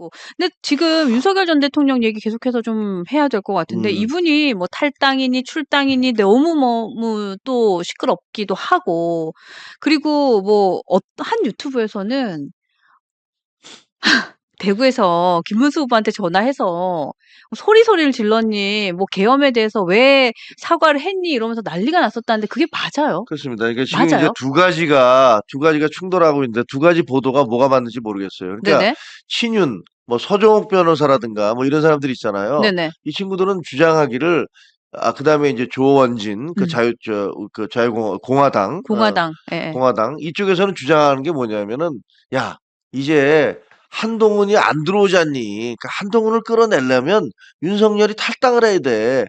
있고. 근데 지금 윤석열 전 대통령 얘기 계속해서 좀 해야 될 것 같은데 이분이 뭐 탈당이니 출당이니 너무 또 시끄럽기도 하고 그리고 뭐 한 유튜브에서는 대구에서 김문수 후보한테 전화해서 소리를 질렀니? 뭐 계엄에 대해서 왜 사과를 했니? 이러면서 난리가 났었다는데 그게 맞아요? 그렇습니다. 그러니까 지금 이제 맞아요? 두 가지가 충돌하고 있는데 두 가지 보도가 뭐가 맞는지 모르겠어요. 그러니까 네네. 친윤, 뭐 서정욱 변호사라든가 뭐 이런 사람들이 있잖아요. 네네. 이 친구들은 주장하기를 그다음에 이제 조원진 공화당 공화당. 예. 공화당 이쪽에서는 주장하는 게 뭐냐면은 야 이제 한동훈이 안 들어오잖니. 그러니까 한동훈을 끌어내려면 윤석열이 탈당을 해야 돼.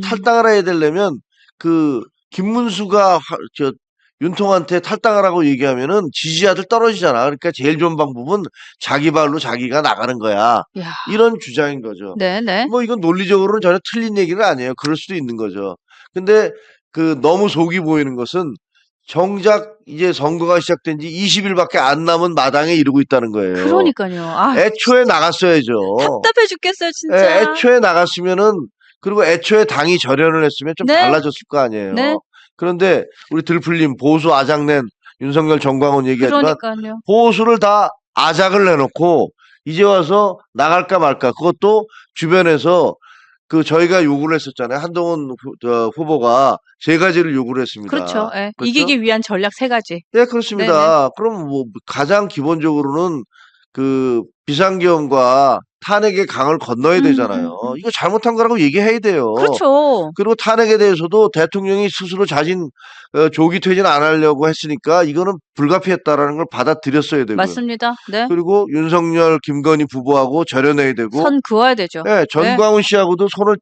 탈당을 해야 되려면 그 김문수가 윤통한테 탈당을 하고 얘기하면은 지지자들 떨어지잖아. 그러니까 제일 좋은 방법은 자기 발로 자기가 나가는 거야. 야. 이런 주장인 거죠. 네네. 뭐 이건 논리적으로는 전혀 틀린 얘기는 아니에요. 그럴 수도 있는 거죠. 근데 너무 속이 보이는 것은 정작 이제 선거가 시작된 지 20일밖에 안 남은 마당에 이르고 있다는 거예요. 그러니까요. 아, 애초에 나갔어야죠. 답답해 죽겠어요, 예, 진짜. 애초에 나갔으면은 그리고 애초에 당이 절연을 했으면 좀 네. 달라졌을 거 아니에요. 네. 그런데 우리 들풀림 보수 아작낸 윤석열 정광훈 얘기하지만 그러니까요. 보수를 다 아작을 내놓고 이제 와서 나갈까 말까 그것도 주변에서 저희가 요구를 했었잖아요. 한동훈 후보가 세 가지를 요구를 했습니다. 그렇죠. 예. 그렇죠? 이기기 위한 전략 세 가지. 네, 그렇습니다. 네네. 그럼 뭐 가장 기본적으로는 비상계엄과 탄핵의 강을 건너야 되잖아요. 이거 잘못한 거라고 얘기해야 돼요. 그렇죠. 그리고 탄핵에 대해서도 대통령이 스스로 자진 조기 퇴진 안 하려고 했으니까 이거는 불가피했다라는 걸 받아들였어야 되고요. 맞습니다. 네. 그리고 윤석열, 김건희 부부하고 절연해야 되고, 선 그어야 되죠. 네, 전광훈 씨하고도 손을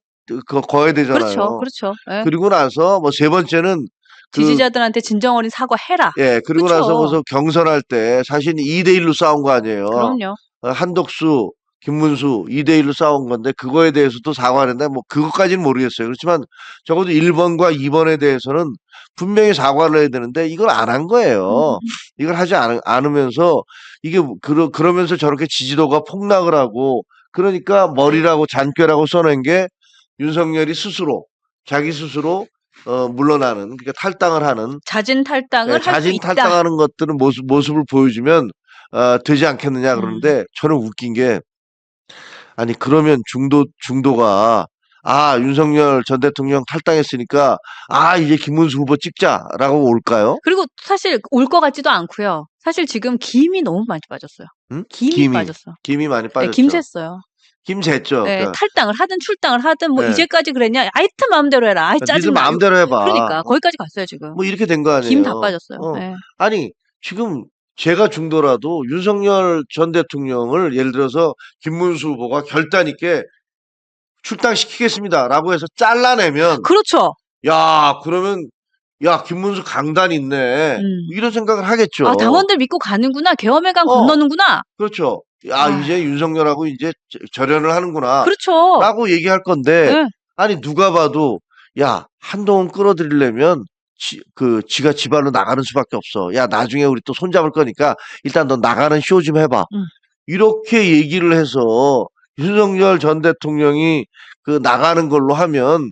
거어야 되잖아요. 그렇죠. 그렇죠. 예. 그리고 나서 뭐 세 번째는 지지자들한테 진정 어린 사과해라. 예, 그리고 그쵸. 나서 무슨 경선할 때 사실 2대1로 싸운 거 아니에요. 그럼요. 한덕수, 김문수 2대1로 싸운 건데 그거에 대해서도 사과하는데 뭐 그것까지는 모르겠어요. 그렇지만 적어도 1번과 2번에 대해서는 분명히 사과를 해야 되는데 이걸 안 한 거예요. 이걸 하지 않으면서 이게 그러면서 저렇게 지지도가 폭락을 하고 그러니까 머리라고 잔꾀라고 써낸 게 윤석열이 자기 스스로 물러나는 그러니까 탈당을 하는 자진 탈당을 할 수 자진 있다. 탈당하는 것들은 모습을 보여주면 되지 않겠느냐 그러는데 저는 웃긴 게 아니 그러면 중도가 윤석열 전 대통령 탈당했으니까 이제 김문수 후보 찍자라고 올까요? 그리고 사실 올 것 같지도 않고요. 사실 지금 김이 너무 많이 빠졌어요. 응? 김이 빠졌어. 김이 많이 네, 빠졌죠. 김 샜어요. 김 샜죠. 네, 그러니까 탈당을 하든 출당을 하든 뭐 네. 이제까지 그랬냐? 하여튼 마음대로 해라. 아이 니들 짜증나. 마음대로 해봐. 그러니까 거기까지 갔어요 지금. 뭐 이렇게 된 거 아니에요. 김 다 빠졌어요. 네. 아니 지금 제가 중도라도 윤석열 전 대통령을 예를 들어서 김문수 후보가 결단 있게 출당시키겠습니다라고 해서 잘라내면 그렇죠. 그러면 김문수 강단 있네 이런 생각을 하겠죠. 당원들 믿고 가는구나. 계엄의 강 건너는구나. 그렇죠. 이제 윤석열하고 이제 절연을 하는구나. 그렇죠. 라고 얘기할 건데 네. 아니 누가 봐도 한동훈 끌어들이려면 지가 지발로 나가는 수밖에 없어. 나중에 우리 또 손잡을 거니까 일단 너 나가는 쇼 좀 해봐. 이렇게 얘기를 해서 윤석열 전 대통령이 나가는 걸로 하면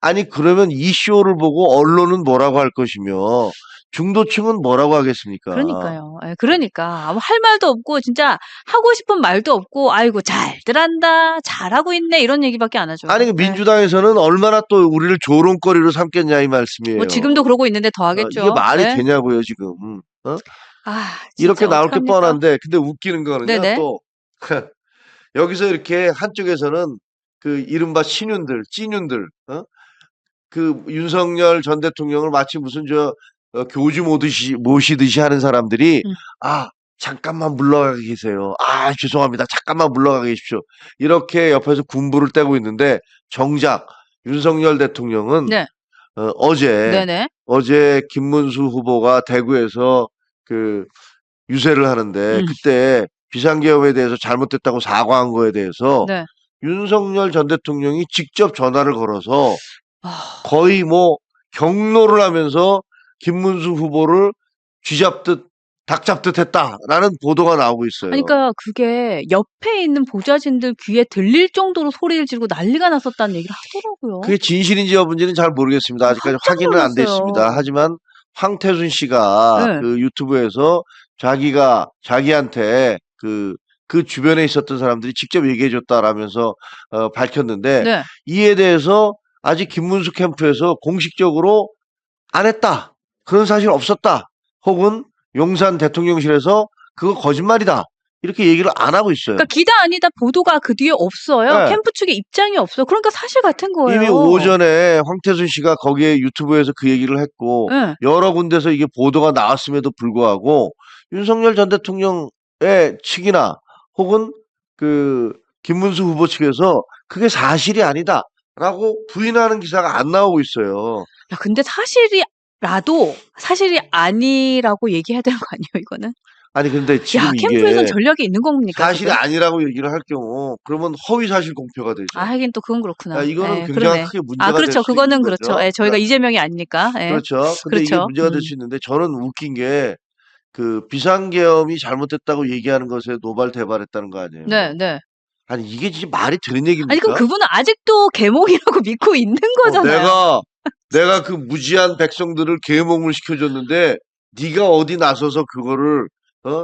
아니 그러면 이 쇼를 보고 언론은 뭐라고 할 것이며 중도층은 뭐라고 하겠습니까? 그러니까요. 그러니까 아무 할 말도 없고 진짜 하고 싶은 말도 없고 아이고 잘들 한다. 잘하고 있네. 이런 얘기밖에 안 하죠. 아니 민주당에서는 얼마나 또 우리를 조롱거리로 삼겠냐 이 말씀이에요. 뭐 지금도 그러고 있는데 더 하겠죠. 이게 말이 되냐고요 지금. 이렇게 나올 게 뻔한데 근데 웃기는 거는요. 네네. 또 여기서 이렇게 한쪽에서는 이른바 신윤들, 찐윤들, 윤석열 전 대통령을 마치 무슨 교주 모시듯이 하는 사람들이 잠깐만 물러가 계세요. 죄송합니다. 잠깐만 물러가 계십시오. 이렇게 옆에서 군부를 떼고 있는데 정작 윤석열 대통령은 네. 어제 김문수 후보가 대구에서 유세를 하는데 그때 비상계엄에 대해서 잘못됐다고 사과한 거에 대해서 네. 윤석열 전 대통령이 직접 전화를 걸어서 거의 뭐 경로를 하면서 김문수 후보를 쥐잡듯 닭 잡듯 했다라는 보도가 나오고 있어요. 그러니까 그게 옆에 있는 보좌진들 귀에 들릴 정도로 소리를 지르고 난리가 났었다는 얘기를 하더라고요. 그게 진실인지 여부인지는 잘 모르겠습니다. 아직까지 깜짝 확인은 안 놀랐어요. 됐습니다. 하지만 황태순 씨가 네. 그 유튜브에서 자기한테 그 주변에 있었던 사람들이 직접 얘기해줬다라면서 밝혔는데 네. 이에 대해서 아직 김문수 캠프에서 공식적으로 안 했다. 그런 사실 없었다. 혹은 용산 대통령실에서 그거 거짓말이다. 이렇게 얘기를 안 하고 있어요. 그러니까 기다 아니다 보도가 그 뒤에 없어요. 네. 캠프 측의 입장이 없어요. 그러니까 사실 같은 거예요. 이미 오전에 황태순 씨가 거기에 유튜브에서 그 얘기를 했고 네. 여러 군데서 이게 보도가 나왔음에도 불구하고 윤석열 전 대통령의 측이나 혹은 그 김문수 후보 측에서 그게 사실이 아니다라고 부인하는 기사가 안 나오고 있어요. 야, 근데 사실이 아니라고 얘기해야 되는 거 아니에요, 이거는? 아니 근데 지금 야, 이게 캠프에선 전략이 있는 겁니까, 사실이 지금? 아니라고 얘기를 할 경우 그러면 허위 사실 공표가 되죠. 아, 하긴 또 그건 그렇구나. 이거는 예, 굉장히 그러네. 크게 문제가 될 그렇죠. 수 그거는 있는 그렇죠. 거죠. 예, 저희가 이재명이 아니니까. 예. 그렇죠. 근데 이게 그렇죠. 문제가 될 수 있는데 저는 웃긴 게 그 비상계엄이 잘못됐다고 얘기하는 것에 노발대발했다는 거 아니에요. 네, 네. 아니 이게 진짜 말이 되는 아니, 그럼 얘기입니까? 그분은 아직도 계몽이라고 믿고 있는 거잖아요. 내가 그 무지한 백성들을 계몽을 시켜줬는데 네가 어디 나서서 그거를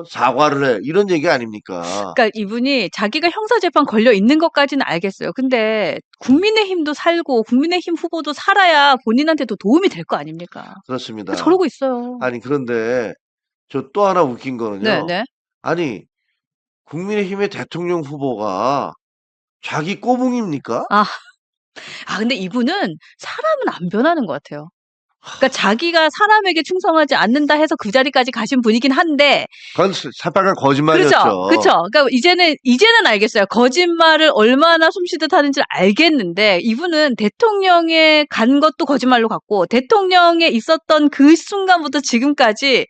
사과를 해 이런 얘기 아닙니까? 그러니까 이분이 자기가 형사재판 걸려 있는 것까지는 알겠어요. 근데 국민의힘도 살고 국민의힘 후보도 살아야 본인한테도 도움이 될 거 아닙니까? 그렇습니다. 저러고 있어요. 아니 그런데 저 또 하나 웃긴 네, 거는요. 네. 아니 국민의힘의 대통령 후보가 자기 꼬붕입니까? 근데 이분은 사람은 안 변하는 것 같아요. 그러니까 자기가 사람에게 충성하지 않는다 해서 그 자리까지 가신 분이긴 한데, 그건 새빨간 그렇죠, 거짓말이었죠. 그렇죠. 그러니까 이제는 알겠어요. 거짓말을 얼마나 숨쉬듯 하는지 알겠는데, 이분은 대통령에 간 것도 거짓말로 갔고, 대통령에 있었던 그 순간부터 지금까지,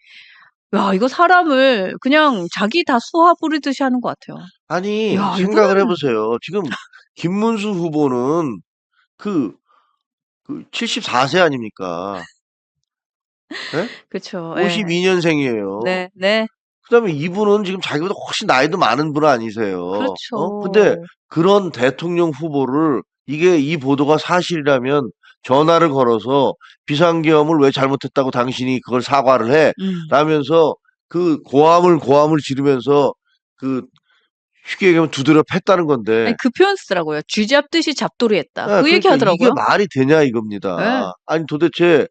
야, 이거 사람을 그냥 자기 다 수화 부리듯이 하는 것 같아요. 아니 야, 생각을 이분은 해보세요. 지금 김문수 후보는 그 74세 아닙니까? 예? 그렇죠. 예. 52년생이에요. 네, 네. 그다음에 이분은 지금 자기보다 훨씬 나이도 많은 분 아니세요. 근데 그렇죠. 그런 대통령 후보를 이 보도가 사실이라면 전화를 걸어서 비상계엄을 왜 잘못했다고 당신이 그걸 사과를 해? 라면서 그 고함을 지르면서 그 쉽게 얘기하면 두드려 팼다는 건데 아니, 그 표현 쓰더라고요. 쥐 잡듯이 잡돌이 했다. 그 얘기 그러니까 이게 하더라고요. 말이 되냐 예. 이겁니다. 아니 도대체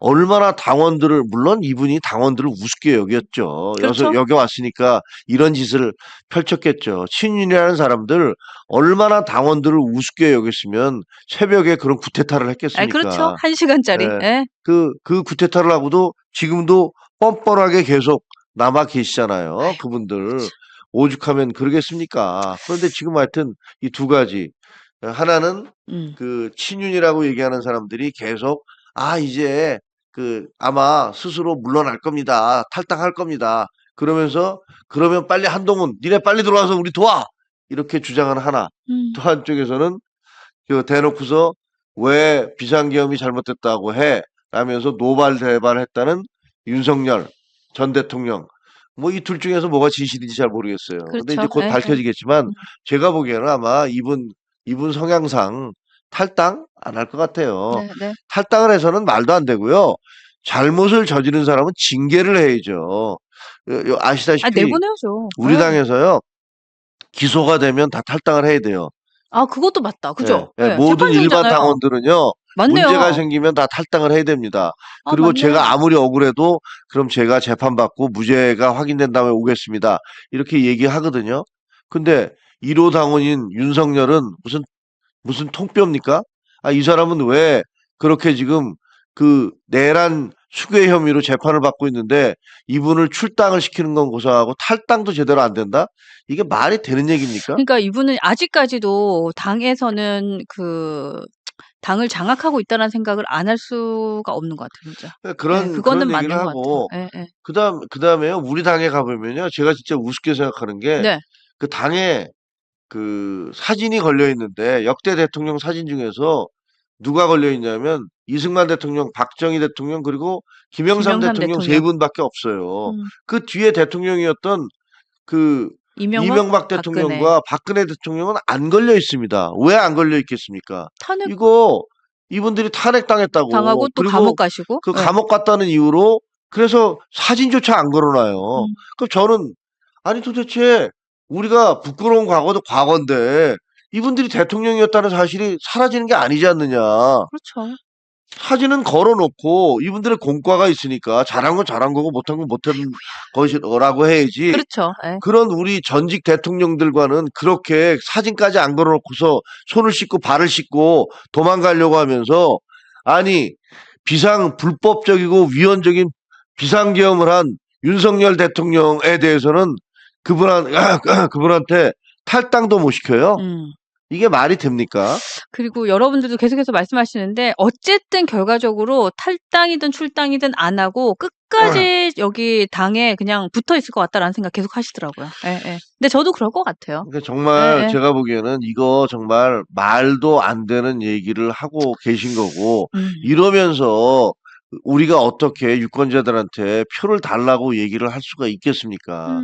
얼마나 당원들을 물론 이분이 당원들을 우습게 여겼죠. 그렇죠. 여겨 왔으니까 이런 짓을 펼쳤겠죠. 친윤이라는 사람들 얼마나 당원들을 우습게 여겼으면 새벽에 그런 구테타를 아니, 했겠습니까? 그렇죠. 1시간짜리. 예. 예. 그 구테타를 하고도 지금도 뻔뻔하게 계속 남아 계시잖아요. 아이고, 그분들 참. 오죽하면 그러겠습니까? 그런데 지금 하여튼 이 두 가지 하나는 음. 그 친윤이라고 얘기하는 사람들이 계속 이제 아마 스스로 물러날 겁니다. 탈당할 겁니다. 그러면서 그러면 빨리 한동훈 니네 빨리 들어와서 우리 도와 이렇게 주장하는 하나. 음. 또 한쪽에서는 대놓고서 왜 비상계엄이 잘못됐다고 해 라면서 노발대발했다는 윤석열 전 대통령. 뭐 이 둘 중에서 뭐가 진실인지 잘 모르겠어요. 근데 이제 그렇죠. 곧 예, 예. 밝혀지겠지만 제가 보기에는 아마 이분 성향상 탈당 안 할 것 같아요. 네, 네. 탈당을 해서는 말도 안 되고요. 잘못을 저지른 사람은 징계를 해야죠. 아시다시피 내보내야죠. 우리 예. 당에서요. 기소가 되면 다 탈당을 해야 돼요. 그것도 맞다. 그죠? 예, 예. 모든 재판 일반 중이잖아요. 당원들은요. 문제가 맞네요. 생기면 다 탈당을 해야 됩니다. 그리고 맞네. 제가 아무리 억울해도 그럼 제가 재판받고 무죄가 확인된 다음에 오겠습니다. 이렇게 얘기하거든요. 근데 1호 당원인 윤석열은 무슨 통뼈입니까? 이 사람은 왜 그렇게 지금 그 내란 수괴 혐의로 재판을 받고 있는데 이분을 출당을 시키는 건 고사하고 탈당도 제대로 안 된다? 이게 말이 되는 얘기입니까? 그러니까 이분은 아직까지도 당에서는 당을 장악하고 있다는 생각을 안 할 수가 없는 것 같아요, 진짜. 예, 그런 그거는 얘기를 맞는 것 하고 같아요. 예, 예. 그다음에요. 우리 당에 가보면요. 제가 진짜 우습게 생각하는 게 네. 그 당에 그 사진이 걸려 있는데 역대 대통령 사진 중에서 누가 걸려 있냐면 이승만 대통령, 박정희 대통령 그리고 김영삼 김영삼 대통령 세 대통령. 분밖에 없어요. 음. 그 뒤에 대통령이었던 그 이명박, 이명박 박근혜. 대통령과 박근혜 대통령은 안 걸려 있습니다. 왜 안 걸려 있겠습니까? 탄핵 이거 이분들이 탄핵당했다고. 당하고 또 그리고 감옥 가시고. 그 네. 감옥 갔다는 이유로 그래서 사진조차 안 걸어놔요. 그럼 저는 아니 도대체 우리가 부끄러운 과거도 과거인데 이분들이 대통령이었다는 사실이 사라지는 게 아니지 않느냐. 그렇죠. 사진은 걸어놓고 이분들의 공과가 있으니까 잘한 건 잘한 거고 못한 건 못한 것이라고 해야지. 그렇죠. 예. 그런 우리 전직 대통령들과는 그렇게 사진까지 안 걸어놓고서 손을 씻고 발을 씻고 도망가려고 하면서 아니 불법적이고 위헌적인 비상계엄을 한 윤석열 대통령에 대해서는 그분한테 탈당도 못 시켜요. 이게 말이 됩니까? 그리고 여러분들도 계속해서 말씀하시는데 어쨌든 결과적으로 탈당이든 출당이든 안 하고 끝까지 여기 당에 그냥 붙어 있을 것 같다라는 생각 계속 하시더라고요. 예, 예. 근데 저도 그럴 것 같아요. 그러니까 정말 예, 예. 제가 보기에는 이거 정말 말도 안 되는 얘기를 하고 계신 거고 이러면서 우리가 어떻게 유권자들한테 표를 달라고 얘기를 할 수가 있겠습니까?